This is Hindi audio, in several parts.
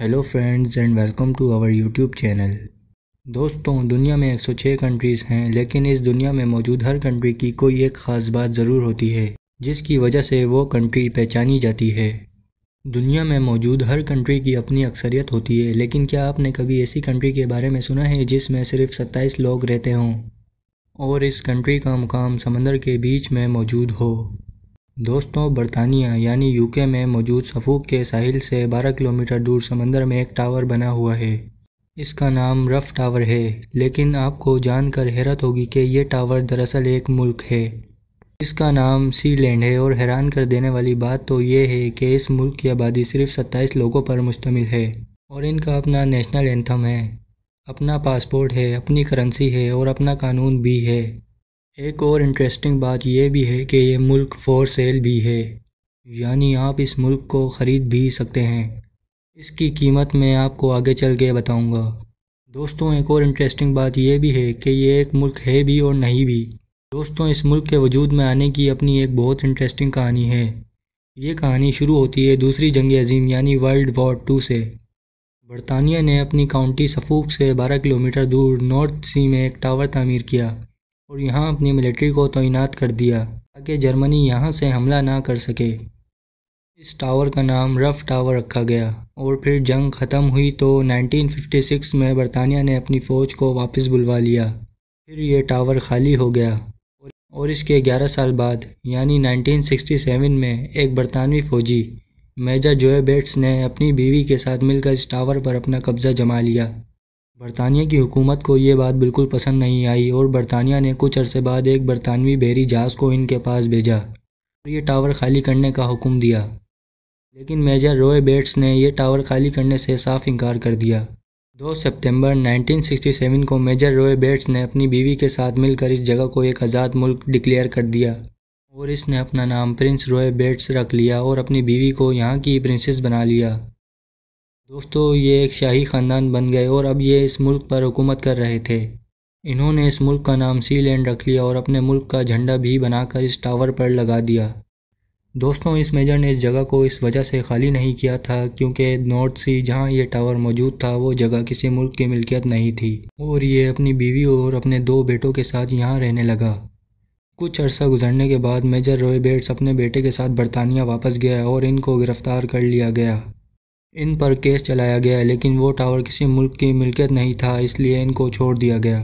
Hello friends and welcome to our YouTube channel. दोस्तों, दुनिया में 106 कंट्रीज़ हैं, लेकिन इस दुनिया में मौजूद हर कंट्री की कोई एक ख़ास बात ज़रूर होती है जिसकी वजह से वो कंट्री पहचानी जाती है। दुनिया में मौजूद हर कंट्री की अपनी अक्सरियत होती है, लेकिन क्या आपने कभी ऐसी कंट्री के बारे में सुना है जिसमें सिर्फ 27 लोग रहते हों और इस कंट्री का मुकाम समंदर के बीच में मौजूद हो? दोस्तों, बरतानिया यानी यूके में मौजूद सफ़ूक के साहिल से 12 किलोमीटर दूर समंदर में एक टावर बना हुआ है। इसका नाम रफ़ टावर है, लेकिन आपको जानकर हैरत होगी कि ये टावर दरअसल एक मुल्क है। इसका नाम सीलैंड है और हैरान कर देने वाली बात तो ये है कि इस मुल्क की आबादी सिर्फ 27 लोगों पर मुश्तमिल है और इनका अपना नेशनल एंथम है, अपना पासपोर्ट है, अपनी करेंसी है और अपना कानून भी है। एक और इंटरेस्टिंग बात यह भी है कि ये मुल्क फॉर सेल भी है, यानी आप इस मुल्क को ख़रीद भी सकते हैं। इसकी कीमत मैं आपको आगे चल के बताऊंगा। दोस्तों, एक और इंटरेस्टिंग बात यह भी है कि ये एक मुल्क है भी और नहीं भी। दोस्तों, इस मुल्क के वजूद में आने की अपनी एक बहुत इंटरेस्टिंग कहानी है। ये कहानी शुरू होती है दूसरी जंग अज़ीम यानी वर्ल्ड वॉर 2 से। बरतानिया ने अपनी काउंटी सफ़ूक से 12 किलोमीटर दूर नॉर्थ सी में एक टावर तामीर किया और यहाँ अपनी मिलिट्री को तैनात कर दिया ताकि जर्मनी यहाँ से हमला ना कर सके। इस टावर का नाम रफ़ टावर रखा गया और फिर जंग ख़त्म हुई तो 1956 में बरतानिया ने अपनी फ़ौज को वापस बुलवा लिया। फिर ये टावर खाली हो गया और इसके 11 साल बाद यानी 1967 में एक बरतानवी फ़ौजी मेजर जोए बेट्स ने अपनी बीवी के साथ मिलकर इस टावर पर अपना कब्ज़ा जमा लिया। बरतानिया की हुकूमत को ये बात बिल्कुल पसंद नहीं आई और बरतानिया ने कुछ अरसे बाद एक बरतानवी बहरी जहाज़ को इनके पास भेजा और ये टावर खाली करने का हुक्म दिया, लेकिन मेजर रॉय बेट्स ने यह टावर खाली करने से साफ इनकार कर दिया। 2 सितंबर 1967 को मेजर रॉय बेट्स ने अपनी बीवी के साथ मिलकर इस जगह को एक आज़ाद मुल्क डिक्लेयर कर दिया और इसने अपना नाम प्रिंस रॉय बेट्स रख लिया और अपनी बीवी को यहाँ की प्रिंसेस बना लिया। दोस्तों, ये एक शाही ख़ानदान बन गए और अब ये इस मुल्क पर हुकूमत कर रहे थे। इन्होंने इस मुल्क का नाम सीलैंड रख लिया और अपने मुल्क का झंडा भी बनाकर इस टावर पर लगा दिया। दोस्तों, इस मेजर ने इस जगह को इस वजह से खाली नहीं किया था क्योंकि नॉर्थ सी जहां ये टावर मौजूद था वो जगह किसी मुल्क की मिल्कियत नहीं थी और ये अपनी बीवी और अपने 2 बेटों के साथ यहाँ रहने लगा। कुछ अरसा गुजरने के बाद मेजर रॉय बेट्स अपने बेटे के साथ बरतानिया वापस गया और इनको गिरफ़्तार कर लिया गया। इन पर केस चलाया गया, लेकिन वो टावर किसी मुल्क की मिल्कियत नहीं था, इसलिए इनको छोड़ दिया गया।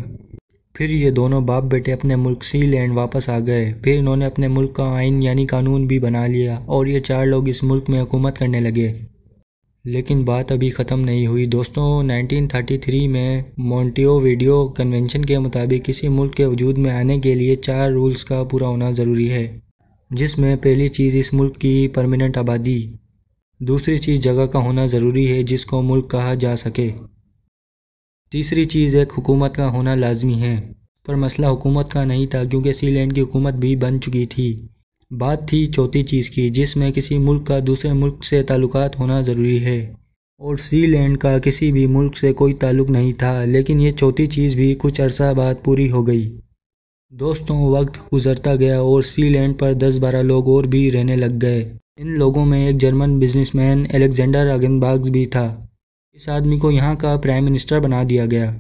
फिर ये दोनों बाप बेटे अपने मुल्क सीलैंड वापस आ गए। फिर इन्होंने अपने मुल्क का आइन यानी कानून भी बना लिया और ये 4 लोग इस मुल्क में हुकूमत करने लगे। लेकिन बात अभी ख़त्म नहीं हुई। दोस्तों, 1933 में मॉन्टेविडियो कन्वेंशन के मुताबिक किसी मुल्क के वजूद में आने के लिए 4 रूल्स का पूरा होना ज़रूरी है, जिसमें पहली चीज़ इस मुल्क की परमानेंट आबादी, दूसरी चीज़ जगह का होना ज़रूरी है जिसको मुल्क कहा जा सके, तीसरी चीज़ एक हुकूमत का होना लाजमी है। पर मसला हुकूमत का नहीं था क्योंकि सीलैंड की हुकूमत भी बन चुकी थी। बात थी चौथी चीज़ की, जिसमें किसी मुल्क का दूसरे मुल्क से ताल्लुकात होना ज़रूरी है और सीलैंड का किसी भी मुल्क से कोई ताल्लुक़ नहीं था। लेकिन ये चौथी चीज़ भी कुछ अरसा बाद पूरी हो गई। दोस्तों, वक्त गुजरता गया और सीलैंड पर 10-12 लोग और भी रहने लग गए। इन लोगों में एक जर्मन बिजनेसमैन अलेक्जेंडर आगनबाग्स भी था। इस आदमी को यहाँ का प्राइम मिनिस्टर बना दिया गया।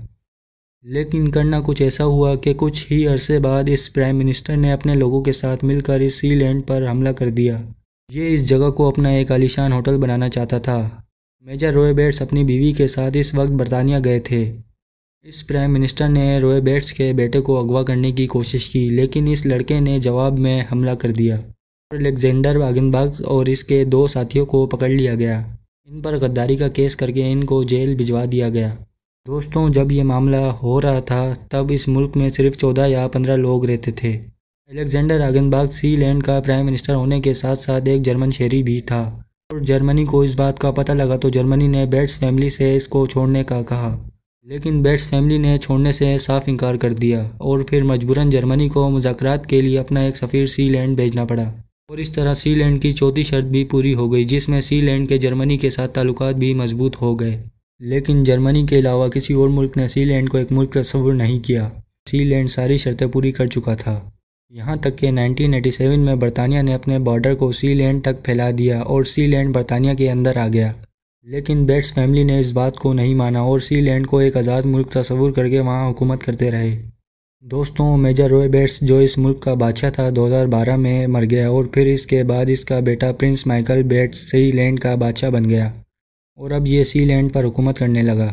लेकिन करना कुछ ऐसा हुआ कि कुछ ही अरसे बाद इस प्राइम मिनिस्टर ने अपने लोगों के साथ मिलकर इस सीलैंड पर हमला कर दिया। ये इस जगह को अपना एक आलीशान होटल बनाना चाहता था। मेजर रॉय बेट्स अपनी बीवी के साथ इस वक्त बरतानिया गए थे। इस प्राइम मिनिस्टर ने रॉय बेट्स के बेटे को अगवा करने की कोशिश की, लेकिन इस लड़के ने जवाब में हमला कर दिया और अलेक्जेंडर आगनबाग्स और इसके 2 साथियों को पकड़ लिया गया। इन पर गद्दारी का केस करके इनको जेल भिजवा दिया गया। दोस्तों, जब ये मामला हो रहा था तब इस मुल्क में सिर्फ 14 या 15 लोग रहते थे। अलेक्जेंडर आगनबाग्स सीलैंड का प्राइम मिनिस्टर होने के साथ साथ एक जर्मन शहरी भी था और जर्मनी को इस बात का पता लगा तो जर्मनी ने बेट्स फैमिली से इसको छोड़ने का कहा, लेकिन बेट्स फैमिली ने छोड़ने से साफ इनकार कर दिया और फिर मजबूरन जर्मनी को मुज़ाकरात के लिए अपना एक सफ़ीर सीलैंड भेजना पड़ा और इस तरह सीलैंड की चौथी शर्त भी पूरी हो गई, जिसमें सीलैंड के जर्मनी के साथ ताल्लुकात भी मजबूत हो गए। लेकिन जर्मनी के अलावा किसी और मुल्क ने सीलैंड को एक मुल्क का तस्वुर नहीं किया। सीलैंड सारी शर्तें पूरी कर चुका था, यहाँ तक कि 1987 में बरतानिया ने अपने बॉर्डर को सीलैंड तक फैला दिया और सीलैंड बरतानिया के अंदर आ गया। लेकिन बेट्स फैमिली ने इस बात को नहीं माना और सीलैंड को एक आज़ाद मुल्क तस्वुर करके वहाँ हुकूमत करते रहे। दोस्तों, मेजर रॉय बेट्स जो इस मुल्क का बादशाह था 2012 में मर गया और फिर इसके बाद इसका बेटा प्रिंस माइकल बेट्स सीलैंड का बादशाह बन गया और अब ये सीलैंड पर हुकूमत करने लगा।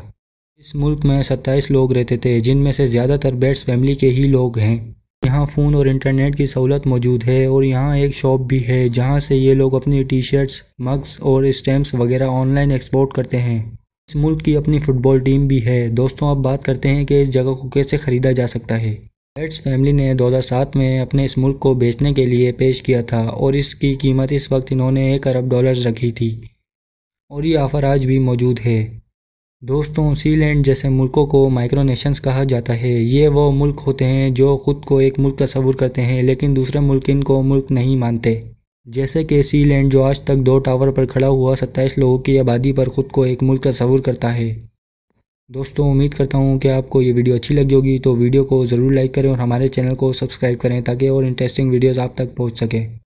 इस मुल्क में 27 लोग रहते थे, जिनमें से ज़्यादातर बेट्स फैमिली के ही लोग हैं। यहाँ फ़ोन और इंटरनेट की सहूलत मौजूद है और यहाँ एक शॉप भी है जहाँ से ये लोग अपनी टी शर्ट्स, मग्स और स्टैम्प्स वगैरह ऑनलाइन एक्सपोर्ट करते हैं। इस मुल्क की अपनी फ़ुटबॉल टीम भी है। दोस्तों, अब बात करते हैं कि इस जगह को कैसे ख़रीदा जा सकता है। बेट्स फैमिली ने 2007 में अपने इस मुल्क को बेचने के लिए पेश किया था और इसकी कीमत इस वक्त इन्होंने $1 अरब रखी थी और ये ऑफ़र आज भी मौजूद है। दोस्तों, सीलैंड जैसे मुल्कों को माइक्रोनेशंस कहा जाता है। ये वो मुल्क होते हैं जो ख़ुद को एक मुल्क तस्वुर करते हैं लेकिन दूसरे मुल्क इनको मुल्क नहीं मानते। जैसे कि सीलैंड जो आज तक 2 टावर पर खड़ा हुआ 27 लोगों की आबादी पर ख़ुद को एक मुल्क तस्वुर करता है। दोस्तों, उम्मीद करता हूँ कि आपको ये वीडियो अच्छी लगी होगी, तो वीडियो को ज़रूर लाइक करें और हमारे चैनल को सब्सक्राइब करें ताकि और इंटरेस्टिंग वीडियोज़ आप तक पहुँच सकें।